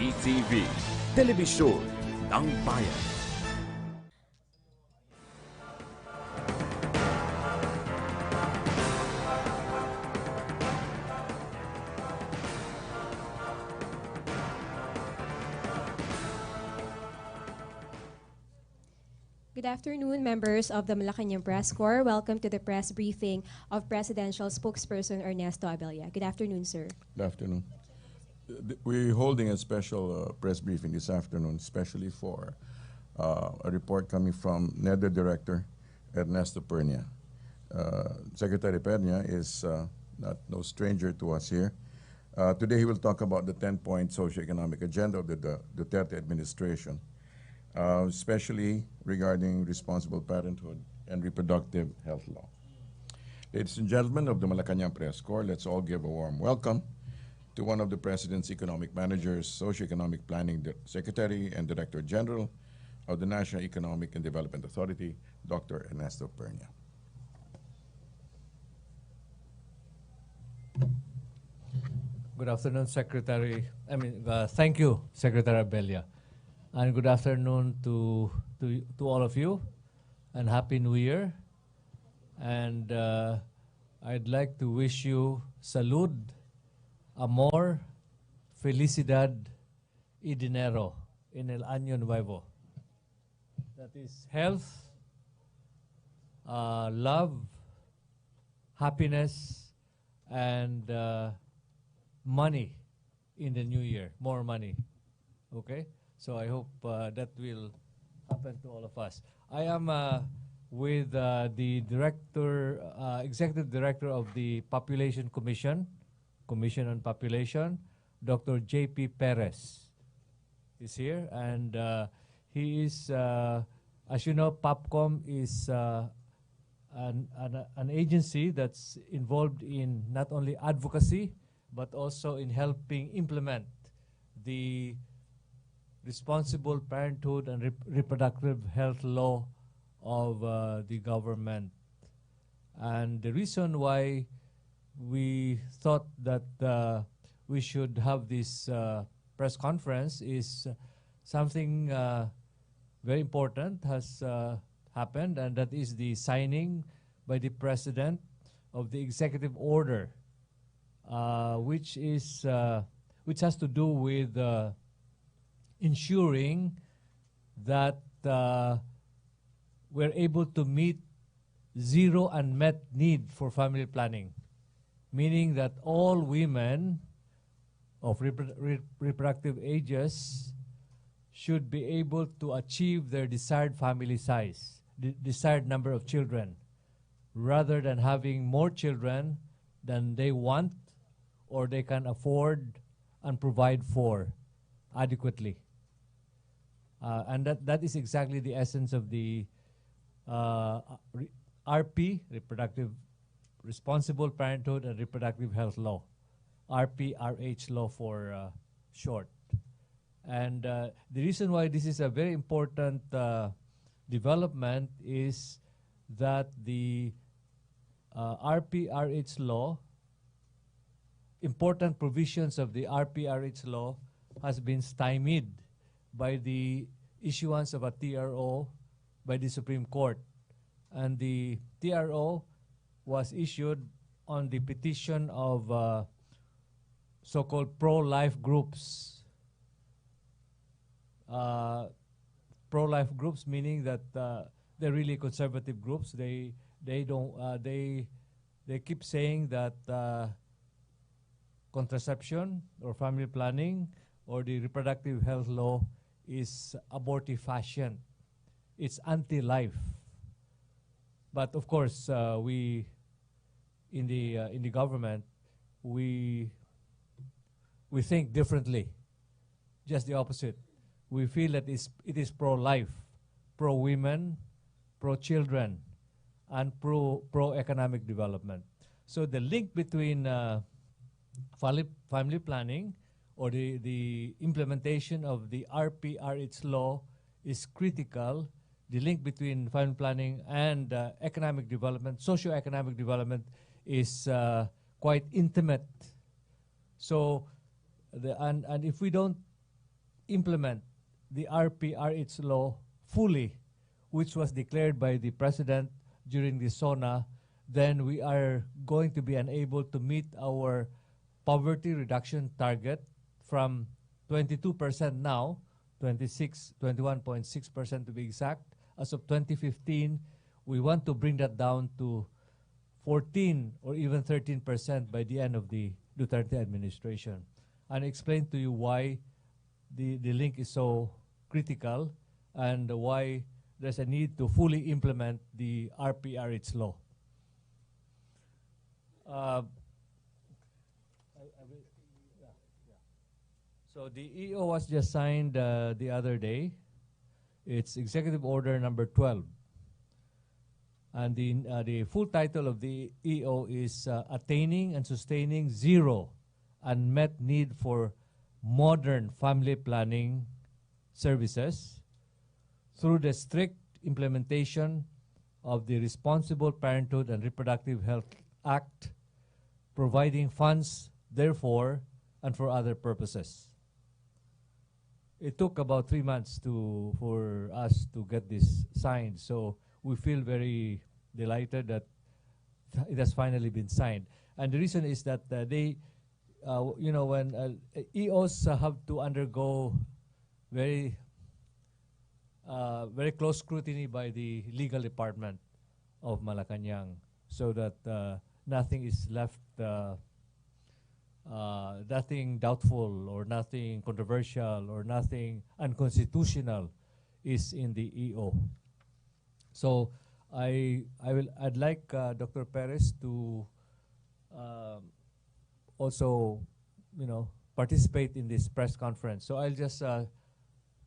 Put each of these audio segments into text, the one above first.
PTV, Telebisyon ng Bayan. Good afternoon, members of the Malacanang Press Corps. Welcome to the press briefing of Presidential Spokesperson Ernesto Abella. Good afternoon, sir. Good afternoon. We're holding a special press briefing this afternoon, especially for a report coming from NEDA Director Ernesto Pernia. Secretary Pernia is no stranger to us here. Today he will talk about the 10-point socioeconomic agenda of the Duterte administration, especially regarding responsible parenthood and reproductive health law. Ladies and gentlemen of the Malacanang Press Corps, let's all give a warm welcome to one of the President's economic managers, Socioeconomic Planning Secretary and Director General of the National Economic and Development Authority, Dr. Ernesto Pernia. Good afternoon, Secretary. Thank you, Secretary Abella. And good afternoon to all of you, and Happy New Year. And I'd like to wish you salud, amor, felicidad y dinero in el año nuevo. That is health, love, happiness, and money in the new year, more money, okay? So I hope that will happen to all of us. I am with the Executive Director of the Population Commission on Population, Dr. J.P. Perez is here. And he is, as you know, POPCOM is an agency that's involved in not only advocacy, but also in helping implement the responsible parenthood and reproductive health law of the government. And the reason why we thought that we should have this press conference is something very important has happened, and that is the signing by the President of the executive order, which has to do with ensuring that we're able to meet zero unmet need for family planning, meaning that all women of reproductive ages should be able to achieve their desired family size, the desired number of children, rather than having more children than they want or they can afford and provide for adequately. And that is exactly the essence of the RP, Responsible Parenthood and Reproductive Health Law, RPRH law for short. And the reason why this is a very important development is that the RPRH law, important provisions of the RPRH law has been stymied by the issuance of a TRO by the Supreme Court. And the TRO was issued on the petition of so-called pro-life groups. Pro-life groups meaning that they're really conservative groups. They keep saying that contraception or family planning or the reproductive health law is abortifacient. It's anti-life. But of course, we in the government we think differently. Just the opposite. We feel that it is pro-life, pro-women, pro-children, and pro-economic development. So the link between family planning or the implementation of the RPRH law is critical. The link between family planning and economic development, socio-economic development, is quite intimate. So, and if we don't implement the RPRH law fully, which was declared by the President during the SONA, then we are going to be unable to meet our poverty reduction target from 22% now, 21.6% to be exact. As of 2015, we want to bring that down to 14 or even 13% by the end of the Duterte administration. And explain to you why the link is so critical and why there's a need to fully implement the RPRH law. So the EO was just signed the other day. It's Executive Order number 12. And the full title of the EO is Attaining and Sustaining Zero Unmet Need for Modern Family Planning Services through the strict implementation of the Responsible Parenthood and Reproductive Health Act, providing funds, therefore, and for other purposes. It took about 3 months for us to get this signed, so we feel very delighted that it has finally been signed. And the reason is that when EOs have to undergo very close scrutiny by the legal department of Malacanang, so that nothing is left, nothing doubtful or nothing controversial or nothing unconstitutional is in the EO. So I'd like Dr. Perez to also, participate in this press conference. So I'll just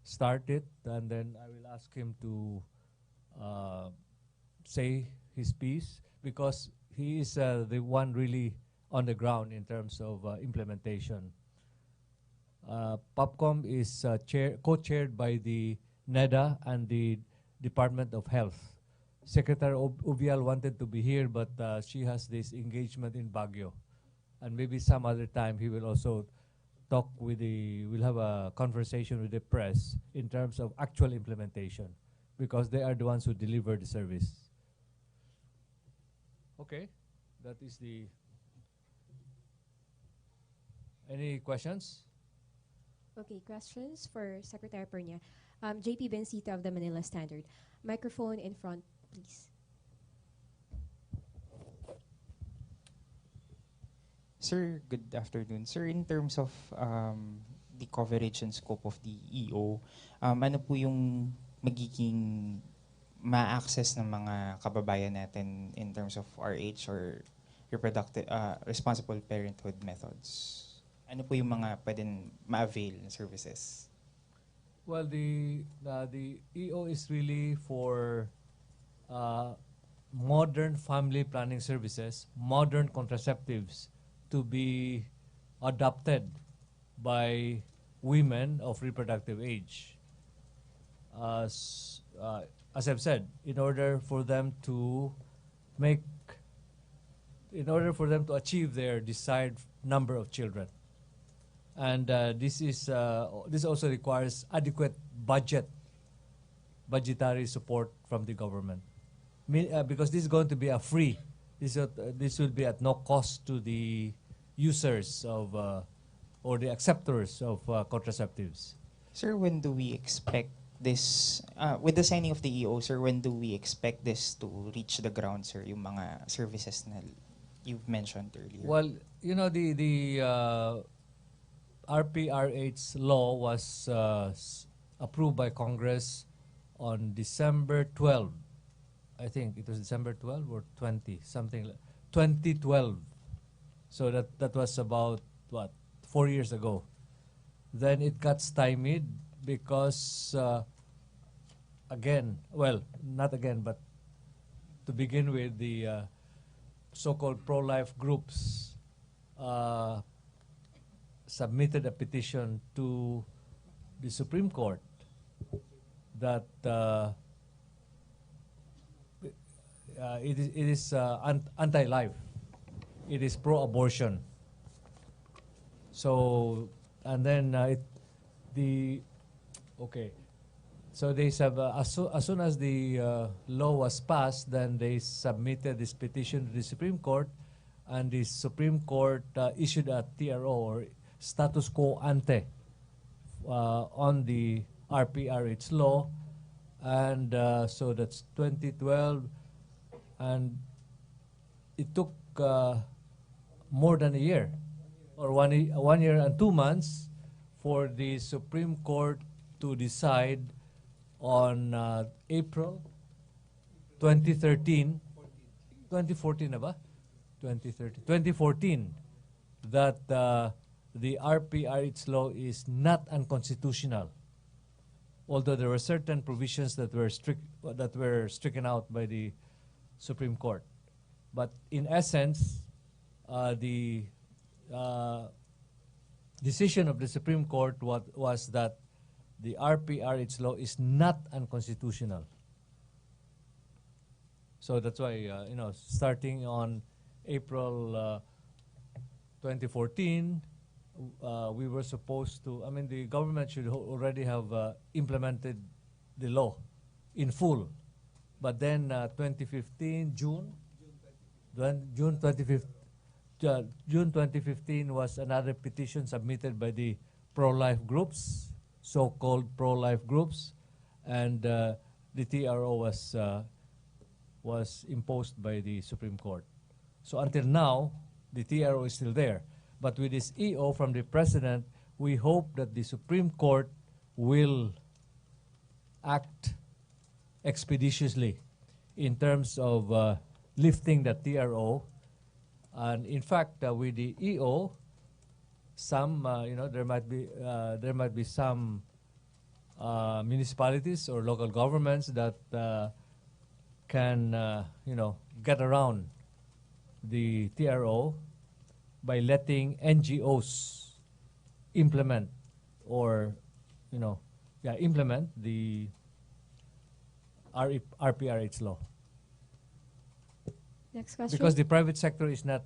start it, and then I will ask him to say his piece, because he is the one really on the ground in terms of implementation. POPCOM is co-chaired by the NEDA and the Department of Health. Secretary Ubial wanted to be here, but she has this engagement in Baguio. And maybe some other time he will also talk with we'll have a conversation with the press in terms of actual implementation, because they are the ones who deliver the service. Okay, that is the... Any questions? Okay, questions for Secretary Pernia. JP Bencita of the Manila Standard. Microphone in front, please. Sir, good afternoon. Sir, in terms of the coverage and scope of the EO, ano po yung magiging ma-access ng mga kababayan natin in terms of RH or reproductive, responsible parenthood methods? Ano po yung mga pwedeng ma-avail na services? Well, the EO is really for modern family planning services, modern contraceptives to be adopted by women of reproductive age. As I've said, in order for them to achieve their desired number of children. And this also requires adequate budgetary support from the government. Because this is going to be a free. This will be at no cost to the users of or the acceptors of contraceptives. Sir, when do we expect this, with the signing of the EO, sir, when do we expect this to reach the ground, sir, yung mga services na you've mentioned earlier? Well, the RPRH law was approved by Congress on December 12. I think it was December 12 or 20, something like 2012. So that was about, 4 years ago. Then it got stymied because, not again, but to begin with, the so-called pro-life groups submitted a petition to the Supreme Court that it is anti-life. It is pro-abortion. So, and then the Okay. So they as soon as the law was passed, then they submitted this petition to the Supreme Court, and the Supreme Court issued a TRO, or status quo ante, on the RPRH law, and so that's 2012, and it took more than a year, or 1 year and 2 months, for the Supreme Court to decide on April 2013, 2014 na ba? 2014, that the RPRH law is not unconstitutional, although there were certain provisions that were stricken out by the Supreme Court. But in essence, the decision of the Supreme Court was that the RPRH law is not unconstitutional. So that's why, starting on April 2014, we were supposed to, the government should already have implemented the law in full. But then 2015, June 2015 was another petition submitted by the pro-life groups, so-called pro-life groups, and the TRO was imposed by the Supreme Court. So until now, the TRO is still there. But with this EO from the President, we hope that the Supreme Court will act expeditiously in terms of lifting the TRO. And in fact, with the EO, some there might be some municipalities or local governments that can get around the TRO by letting NGOs implement implement the RPRH law. Next question. Because the private sector is not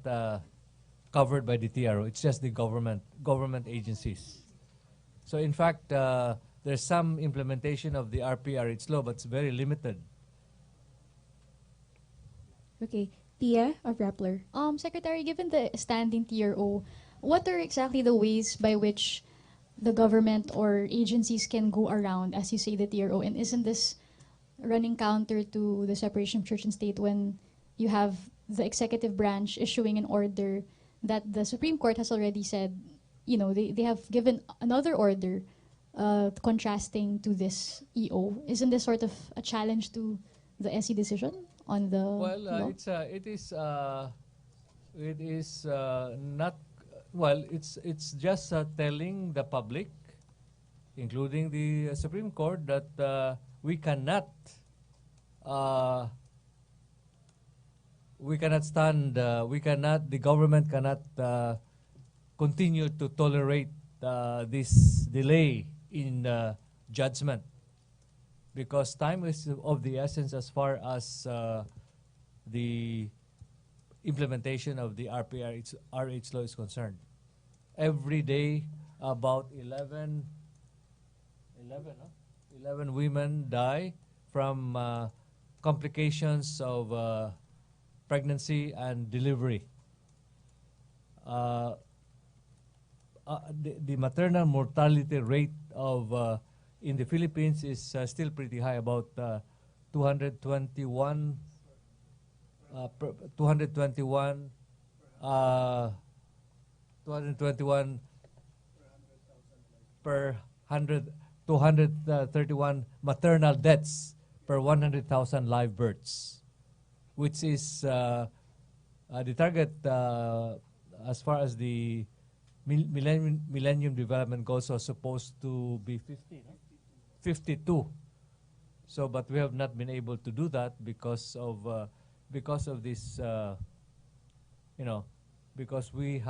covered by the TRO. It's just the government agencies. So in fact, there's some implementation of the RPRH law, but it's very limited. Okay. Tia of Rappler. Secretary, given the standing TRO, what are exactly the ways by which the government or agencies can go around, as you say, the TRO? And isn't this running counter to the separation of church and state when you have the executive branch issuing an order that the Supreme Court has already said, they have given another order contrasting to this EO? Isn't this sort of a challenge to the SC decision on the law? It is not, it's just telling the public, including the Supreme Court, that the government cannot continue to tolerate this delay in judgment, because time is of the essence as far as the implementation of the RPRH law is concerned. Every day, about 11 women die from complications of pregnancy and delivery. The maternal mortality rate of in the Philippines is still pretty high, about 221 per 231 maternal deaths per 100,000 live births, which is the target as far as the Millennium Development Goals was supposed to be 52. So, but we have not been able to do that because of this, because we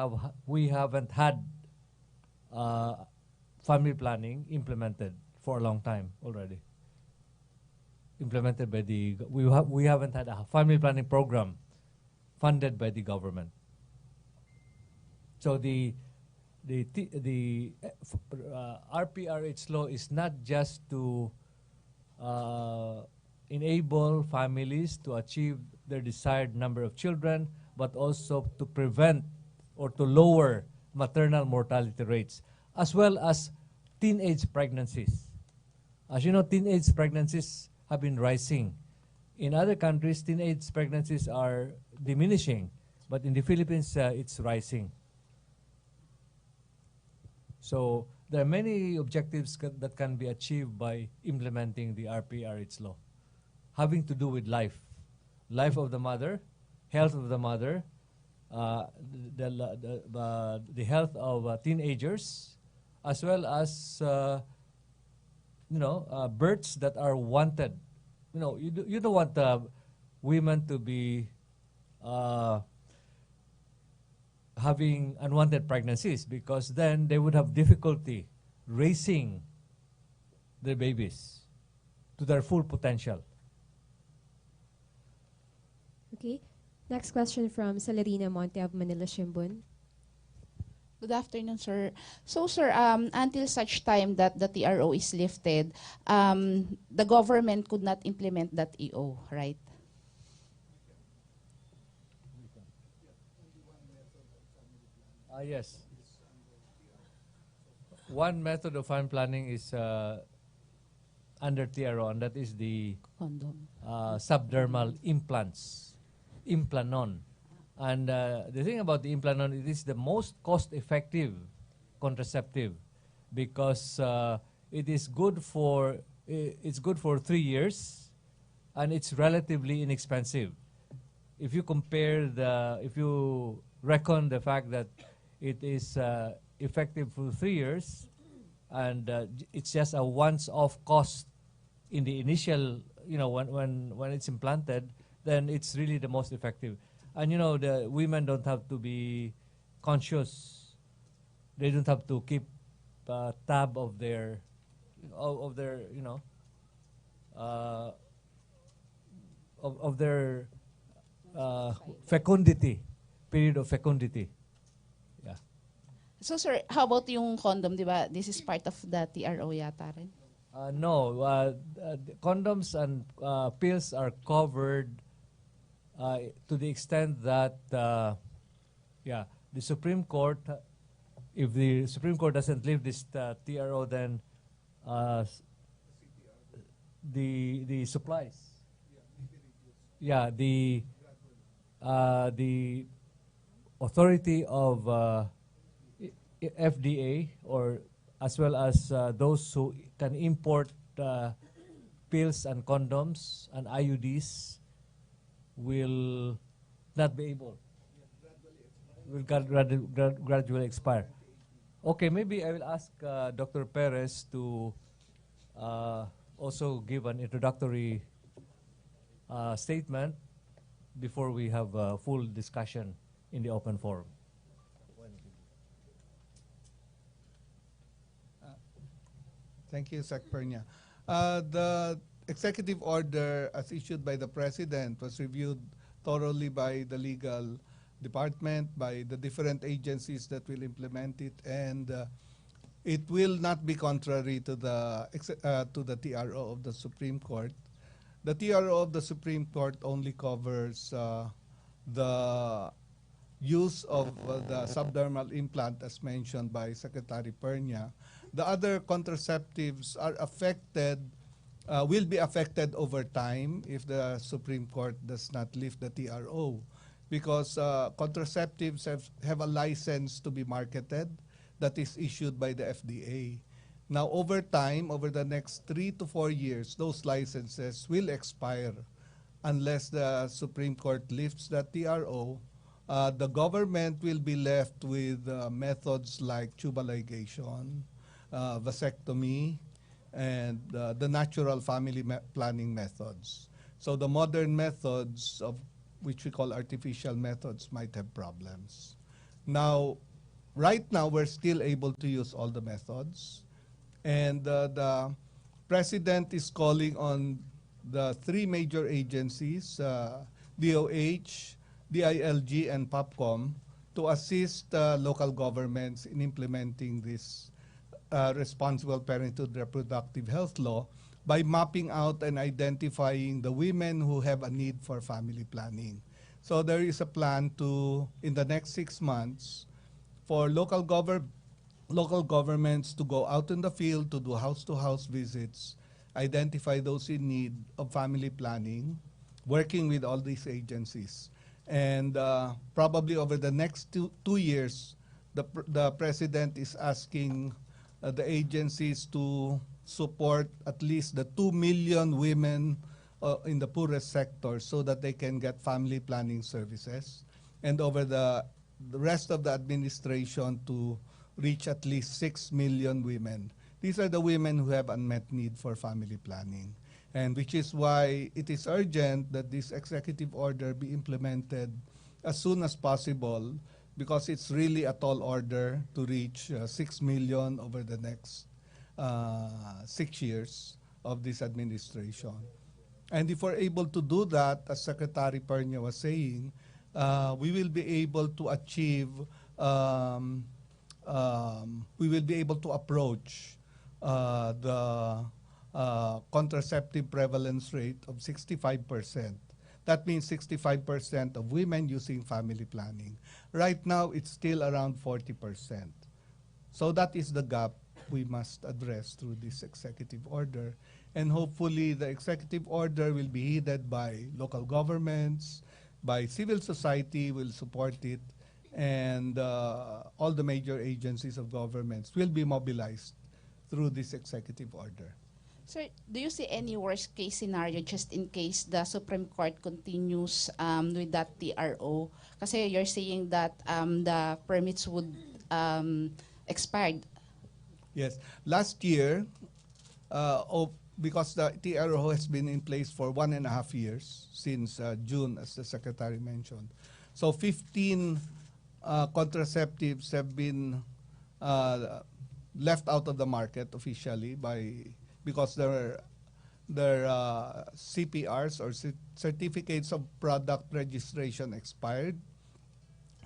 haven't had family planning implemented for a long time already. Implemented by we haven't had a family planning program funded by the government. So the RPRH law is not just to enable families to achieve their desired number of children, but also to prevent or to lower maternal mortality rates, as well as teenage pregnancies. As you know, teenage pregnancies have been rising. In other countries, teenage pregnancies are diminishing, but in the Philippines, it's rising. So there are many objectives that can be achieved by implementing the RPRH law, having to do with life of the mother, health of the mother, the health of teenagers, as well as births that are wanted. You don't want women to be having unwanted pregnancies, because then they would have difficulty raising their babies to their full potential. Okay. Next question from Celerina Monte of Manila Shimbun. Good afternoon, sir. So, sir, until such time that the TRO is lifted, the government could not implement that EO, right? Yes. One method of family planning is under TRO, and that is the Condom. subdermal implants, implanon. And the thing about the implanon, it is the most cost-effective contraceptive, because it is good for 3 years, and it's relatively inexpensive. If you reckon the fact that it is effective for 3 years, and it's just a once-off cost in the initial, when it's implanted, then it's really the most effective. And the women don't have to be conscious. They don't have to keep tab of their fecundity, period of fecundity. Yeah. So, sir, how about yung condom, di ba? This is part of the TRO yata rin? No, condoms and pills are covered to the extent that, the Supreme Court, if the Supreme Court doesn't leave this TRO, then the supplies, the authority of FDA, or as well as those who can import pills and condoms and IUDs, will not be able, will gradually expire. Okay, maybe I will ask Dr. Perez to also give an introductory statement before we have a full discussion in the open forum. Thank you, Sec. Pernia. The executive order as issued by the President was reviewed thoroughly by the legal department, by the different agencies that will implement it, and it will not be contrary to the TRO of the Supreme Court. The TRO of the Supreme Court only covers the use of the subdermal implant as mentioned by Secretary Pernia. The other contraceptives are affected, will be affected over time if the Supreme Court does not lift the TRO, because contraceptives have a license to be marketed that is issued by the FDA. Now, over time, over the next 3 to 4 years, those licenses will expire unless the Supreme Court lifts the TRO. The government will be left with methods like tubal ligation, vasectomy, and the natural family planning methods. So the modern methods, of which we call artificial methods, might have problems. Now, right now, we're still able to use all the methods. And the President is calling on the 3 major agencies, DOH, DILG, and POPCOM, to assist local governments in implementing this responsible parenthood reproductive health law by mapping out and identifying the women who have a need for family planning. So there is a plan to, in the next 6 months, for local governments to go out in the field to do house-to-house visits, identify those in need of family planning, working with all these agencies. And probably over the next two years, the President is asking the agencies to support at least the 2 million women in the poorest sector so that they can get family planning services. And over the rest of the administration to reach at least 6 million women. These are the women who have unmet need for family planning. And which is why it is urgent that this executive order be implemented as soon as possible, because it's really a tall order to reach 6 million over the next 6 years of this administration. And if we're able to do that, as Secretary Pernia was saying, we will be able to achieve, we will be able to approach the contraceptive prevalence rate of 65%. That means 65% of women using family planning. Right now, it's still around 40%. So that is the gap we must address through this executive order. And hopefully, the executive order will be heeded by local governments, by civil society will support it, and all the major agencies of governments will be mobilized through this executive order. Sir, do you see any worst case scenario just in case the Supreme Court continues with that TRO? Kasi you're saying that the permits would expire. Yes. Last year, because the TRO has been in place for 1.5 years, since June, as the Secretary mentioned. So 15 contraceptives have been left out of the market officially because their CPRs or certificates of product registration expired.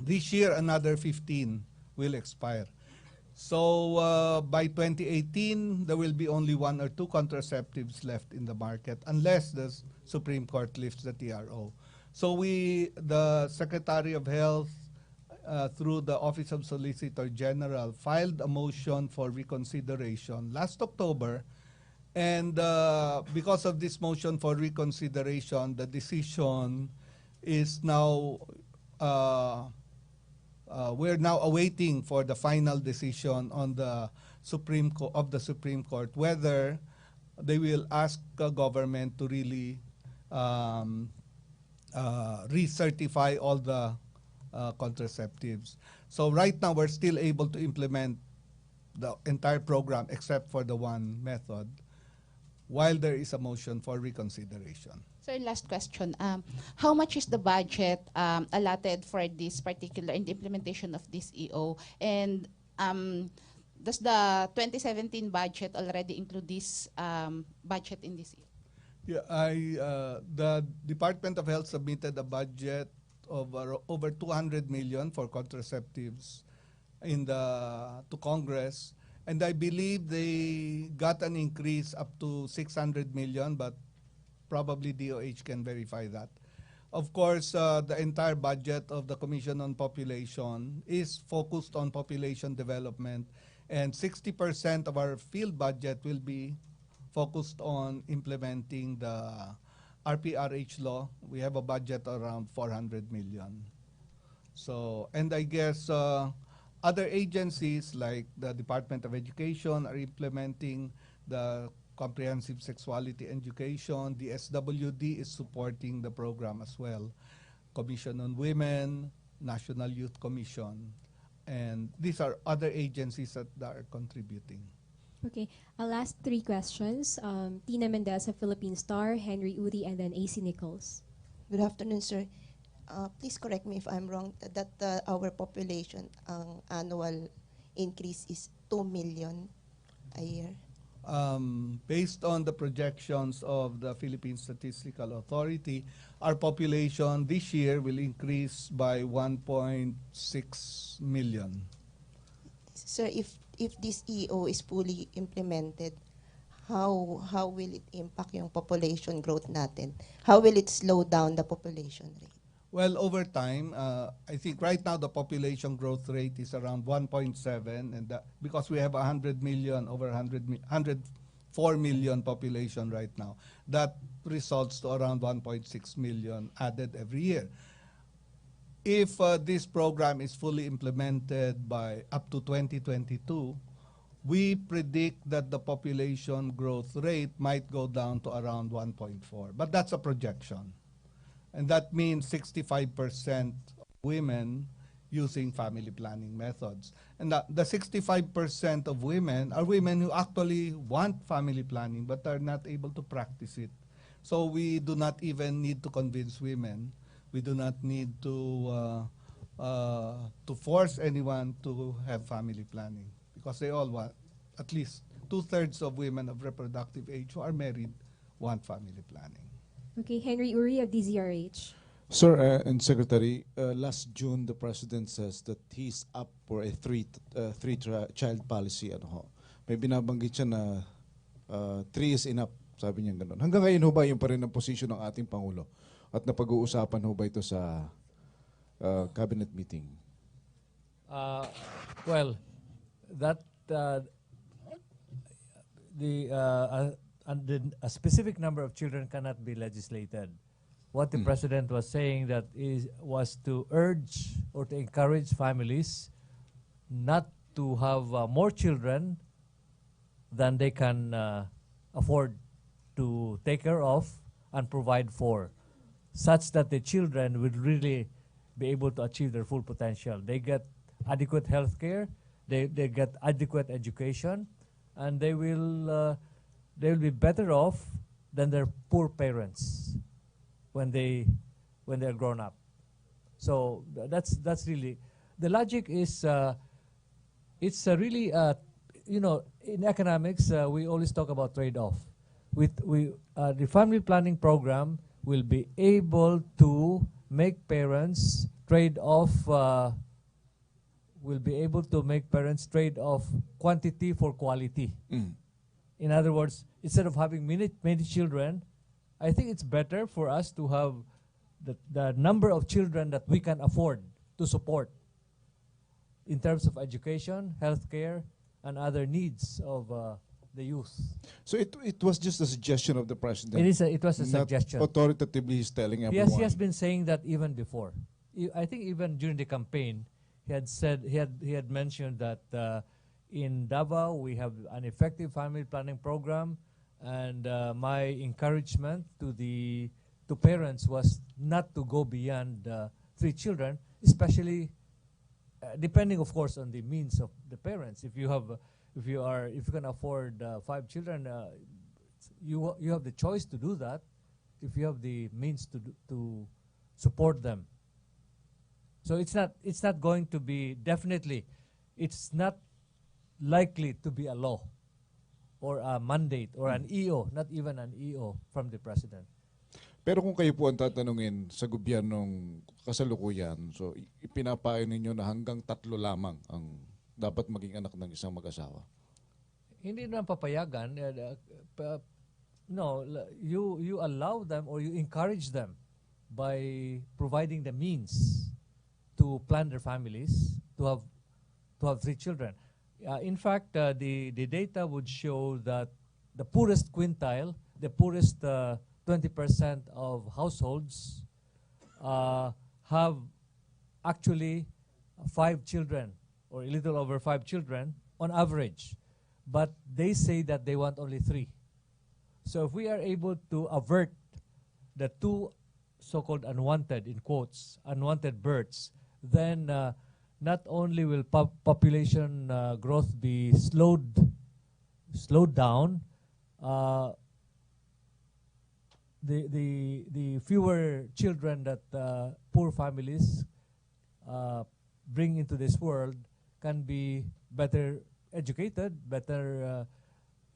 This year, another 15 will expire. So by 2018, there will be only 1 or 2 contraceptives left in the market unless the Supreme Court lifts the TRO. So the Secretary of Health, through the Office of Solicitor General, filed a motion for reconsideration last October. And because of this motion for reconsideration, the decision is now, we're now awaiting for the final decision on the Supreme Court, whether they will ask the government to really recertify all the contraceptives. So right now, we're still able to implement the entire program except for the one method, while there is a motion for reconsideration. Sir, last question. How much is the budget allotted for this particular, in the implementation of this EO? And does the 2017 budget already include this budget in this EO? Yeah, the Department of Health submitted a budget of over 200 million for contraceptives to Congress. And I believe they got an increase up to 600 million, but probably DOH can verify that. Of course, the entire budget of the Commission on Population is focused on population development, and 60% of our field budget will be focused on implementing the RPRH law. We have a budget around 400 million. So, and I guess other agencies like the Department of Education are implementing the comprehensive sexuality education. The SWD is supporting the program as well. Commission on Women, National Youth Commission, and these are other agencies that are contributing. Okay, I'll ask 3 questions. Tina Mendez of Philippine Star, Henry Udi, and then AC Nichols. Good afternoon, sir. Please correct me if I'm wrong, that our population annual increase is 2 million a year. based on the projections of the Philippine Statistical Authority, our population this year will increase by 1.6 million. Sir, if this EO is fully implemented, how will it impact yung population growth natin? How will it slow down the population rate? Well, over time, I think right now the population growth rate is around 1.7, and because we have 100 million, over 104 million population right now, that results to around 1.6 million added every year. If this program is fully implemented by up to 2022, we predict that the population growth rate might go down to around 1.4, but that's a projection. And that means 65% women using family planning methods. And the 65% of women are women who actually want family planning but are not able to practice it. So we do not even need to convince women. We do not need to force anyone to have family planning because they all want, at least 2/3 of women of reproductive age who are married want family planning. Okay, Henry Uri of DZRH. Sir and Secretary, last June the President says that he's up for a three-child policy. Ano ho? May binabanggit siya na 3 is enough, sabi niya gano'n. Hanggang ngayon ho ba yung pa rin ang posisyon ng ating Pangulo? At napag-uusapan ho ba ito sa cabinet meeting? Well, that a specific number of children cannot be legislated. What the President was saying was to urge or to encourage families not to have more children than they can afford to take care of and provide for, such that the children will really be able to achieve their full potential. They get adequate health care, they get adequate education, and they will be better off than their poor parents when they're grown up. So that's really the logic is it's really in economics we always talk about trade-off. The family planning program will be able to make parents trade off. Will be able to make parents trade off quantity for quality. In other words, instead of having many children, I think it's better for us to have the number of children that we can afford to support in terms of education, healthcare, and other needs of the youth. So it was just a suggestion of the President? It was a suggestion. Authoritatively he's telling everyone? Yes, he has been saying that even before. I think even during the campaign, he had mentioned that in Davao we have an effective family planning program, and my encouragement to parents was not to go beyond 3 children, especially depending, of course, on the means of the parents. If you can afford 5 children, you have the choice to do that. If you have the means to support them. So it's not going to be, definitely, it's not likely to be a law or a mandate or an EO, not even an EO from the President. Pero kung kayo po ang tatanungin sa gobyernong kasalukuyan, so ipinapayo ninyo na hanggang 3 lamang ang dapat maging anak ng isang mag-asawa? Hindi naman papayagan. No, you allow them or you encourage them by providing the means to plan their families to have 3 children. In fact, the data would show that the poorest quintile, the poorest 20% of households have actually 5 children or a little over 5 children on average. But they say that they want only 3. So if we are able to avert the 2 so-called unwanted, in quotes, unwanted births, then not only will population growth be slowed down, the fewer children that poor families bring into this world can be better educated, better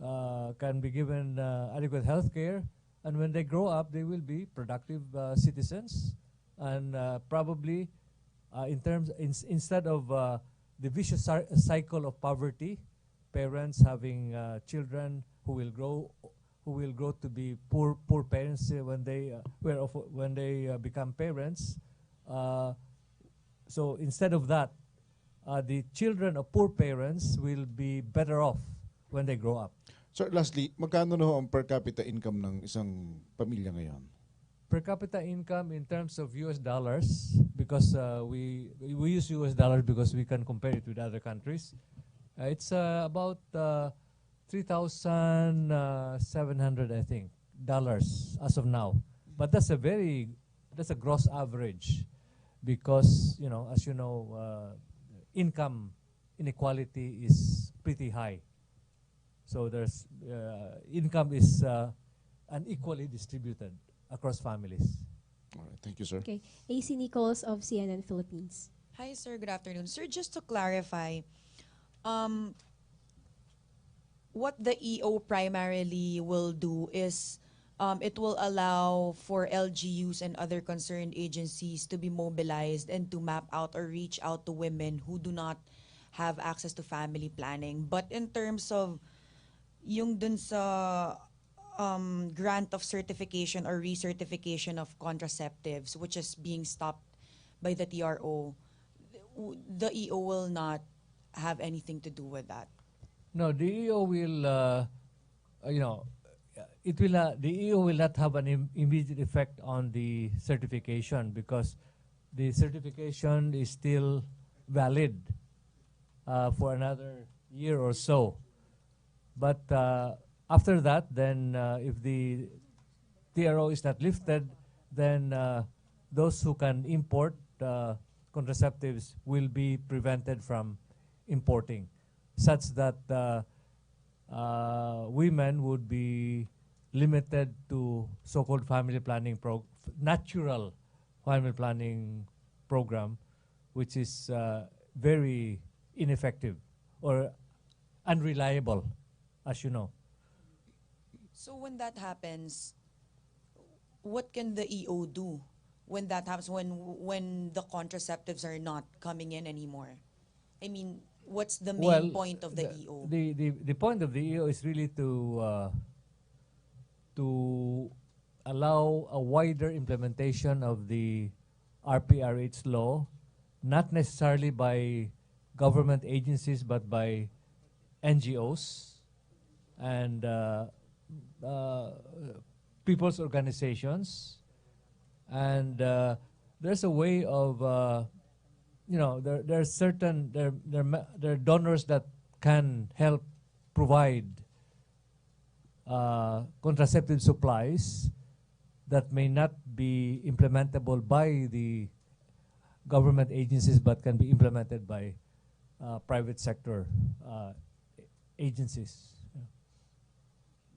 can be given adequate health care, and when they grow up, they will be productive citizens, and probably instead of the vicious cycle of poverty, parents having children who will grow to be poor parents when they become parents. So instead of that, the children of poor parents will be better off when they grow up. Sir, lastly, magkano na ho ang per capita income ng isang pamilya ngayon? Per capita income in terms of US dollars, because we use US dollars because we can compare it with other countries. It's about 3,700, I think, dollars as of now. But that's a gross average, because as you know, income inequality is pretty high. So there's income is unequally distributed across families. All right, thank you, sir. Okay. AC Nichols of CNN Philippines. Hi, sir. Good afternoon. Sir, just to clarify, what the EO primarily will do is it will allow for LGUs and other concerned agencies to be mobilized and to map out or reach out to women who do not have access to family planning. But in terms of yung dun sa grant of certification or recertification of contraceptives, which is being stopped by the TRO, the EO will not have anything to do with that. No, the EO will, the EO will not have an immediate effect on the certification, because the certification is still valid for another year or so. But after that, then if the TRO is not lifted, then those who can import contraceptives will be prevented from importing, such that women would be limited to so-called family planning natural family planning program, which is very ineffective or unreliable, as you know. So when that happens, what can the EO do when that happens, when the contraceptives are not coming in anymore? I mean, what's the main point of the EO? The point of the EO is really to allow a wider implementation of the RPRH law, not necessarily by government agencies, but by NGOs and people's organizations. And there's a way of there are donors that can help provide contraceptive supplies that may not be implementable by the government agencies, but can be implemented by private sector agencies.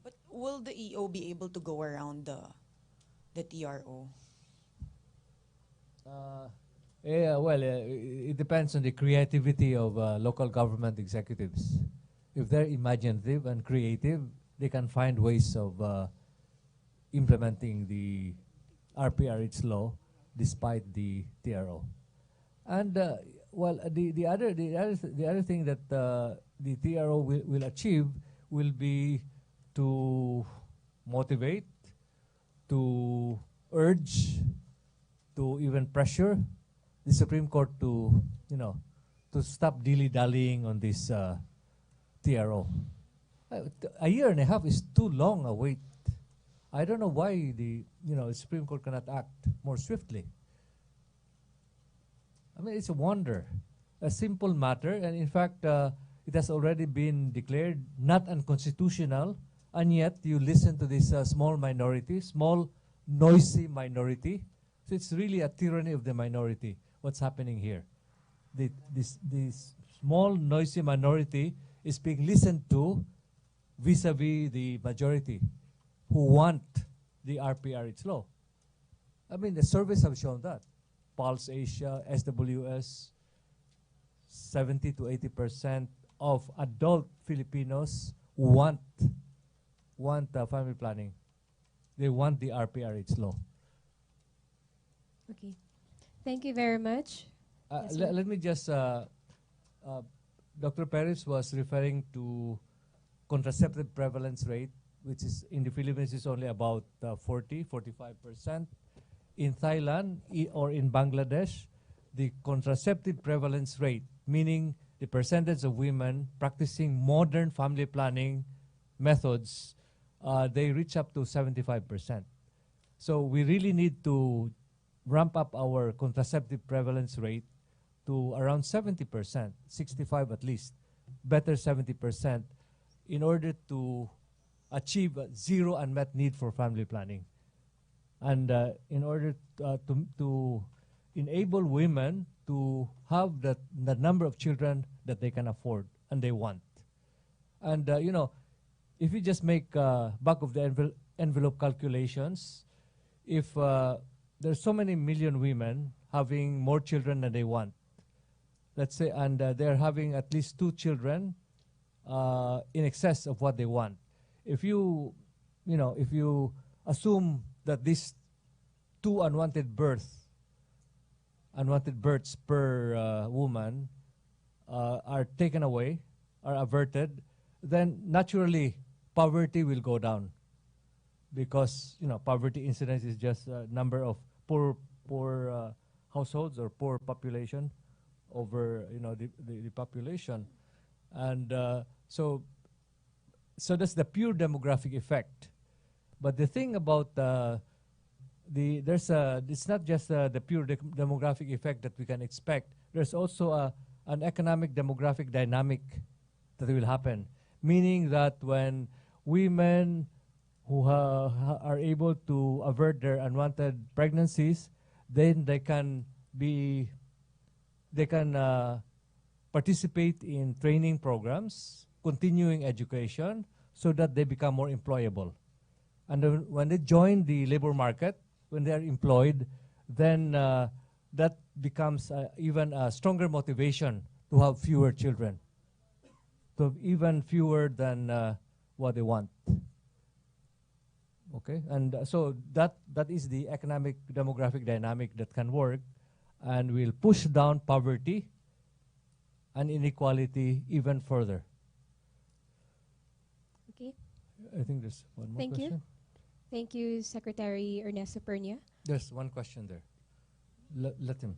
But will the EO be able to go around the TRO? Yeah, well, it depends on the creativity of local government executives. If they're imaginative and creative, they can find ways of implementing the RPRH law despite the TRO. And the other thing that the TRO will achieve will be to motivate, to urge, to even pressure the Supreme Court to stop dilly-dallying on this TRO. A year and a half is too long a wait. I don't know why the Supreme Court cannot act more swiftly. I mean, it's a wonder, a simple matter, and in fact, it has already been declared not unconstitutional, and yet you listen to this small noisy minority. So it's really a tyranny of the minority, what's happening here. This small, noisy minority is being listened to vis-a-vis the majority who want the RPRH law. I mean, the surveys have shown that. Pulse Asia, SWS, 70 to 80% of adult Filipinos want family planning. They want the RPRH law. Okay. Thank you very much. Yes, sir. Let me just, Dr. Perez was referring to contraceptive prevalence rate, which is in the Philippines is only about 45%. In Thailand or in Bangladesh, the contraceptive prevalence rate, meaning the percentage of women practicing modern family planning methods, they reach up to 75%. So we really need to ramp up our contraceptive prevalence rate to around 70%, 65 at least, better 70%, in order to achieve zero unmet need for family planning. And in order to enable women to have the number of children that they can afford and they want. And, you know, if you just make back of the envelope calculations, if there's so many million women having more children than they want, let's say, and they're having at least 2 children in excess of what they want. If you assume that these 2 unwanted births per woman are taken away, are averted, then naturally poverty will go down, because poverty incidence is just a number of poor households or poor population over the population, and so that's the pure demographic effect. But the thing about it's not just the pure demographic effect that we can expect. There's also an economic demographic dynamic that will happen, meaning that when women who are able to avert their unwanted pregnancies, then they can participate in training programs, continuing education, so that they become more employable. And when they join the labor market, when they are employed, then that becomes even a stronger motivation to have fewer children, to have even fewer than what they want. Okay, and so that is the economic demographic dynamic that can work and will push down poverty and inequality even further. Okay. I think there's one more Thank question. you. Thank you, Secretary Ernesto Pernia. There's one question there. Let him.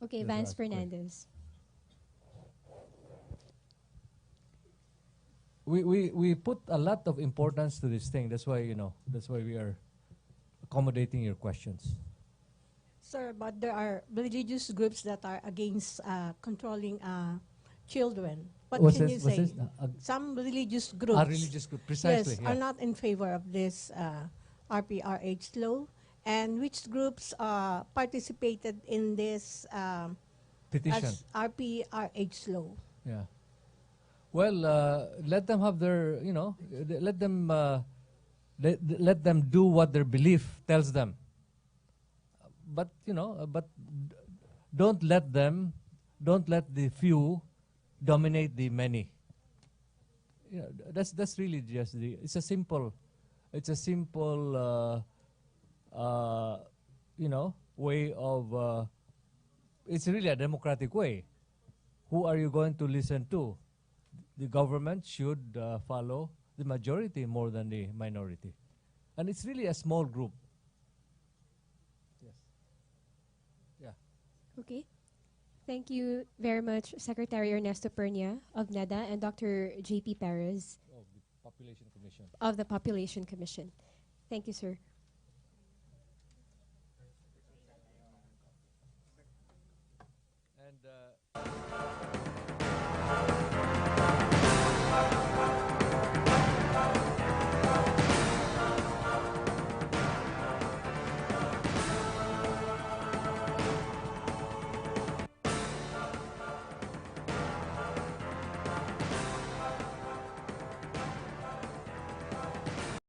Okay, Yes, Vance ask Fernandez. We put a lot of importance to this thing. That's why we are accommodating your questions. Sir, but there are religious groups that are against controlling children. What What's can this? you What's say? this? Some religious groups, Religious group, precisely. yes, Yeah. are not in favor of this RPRH law. And which groups participated in this Petition. as RPRH law? Yeah. Well, let them have their, let them do what their belief tells them. But don't let the few dominate the many. That's really just it's a simple way of, it's really a democratic way. Who are you going to listen to? The government should follow the majority more than the minority. And it's really a small group. Yes. Yeah. Okay. Thank you very much, Secretary Ernesto Pernia of NEDA and Dr. J.P. Perez Of the Population Commission. of the Population Commission. Thank you, sir. And